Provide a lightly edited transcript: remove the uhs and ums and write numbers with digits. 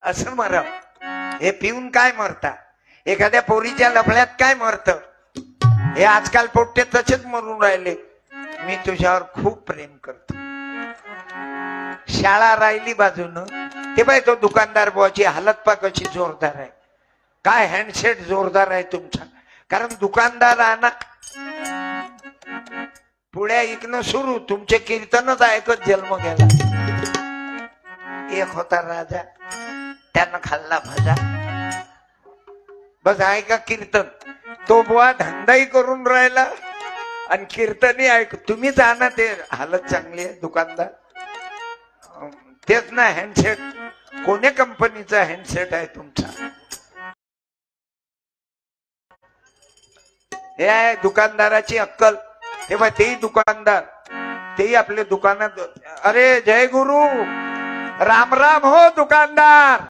असं मराव. हे पिऊन काय मरता, एखाद्या पोरीच्या लफड्यात काय मरत, हे आजकाल पोट्टे तसेच मरून राहिले. मी तुझ्यावर खूप प्रेम करतो. शाळा राहिली बाजून, ते बाय तो दुकानदार बुवाची हालत पा कशी जोरदार आहे. काय हँडसेट जोरदार आहे तुमचा. कारण दुकानदार आणा पुढे ऐकणं सुरू, तुमचे कीर्तनच ऐकत जन्म गेला. एक होता राजा, त्यानं खाल्ला भाजा. बस ऐका कीर्तन. तो बुवा धंदाही करून राहिला आणि कीर्तनही ऐक. तुम्हीच आणा ते हालत चांगली आहे दुकानदार. तेच ना हँडसेट, कोण्या कंपनीचा हँडसेट आहे तुमचा. हे आहे दुकानदाराची अक्कल. तेव्हा तेही दुकानदार, तेही आपल्या दुकानात. अरे जय गुरु, राम राम हो दुकानदार.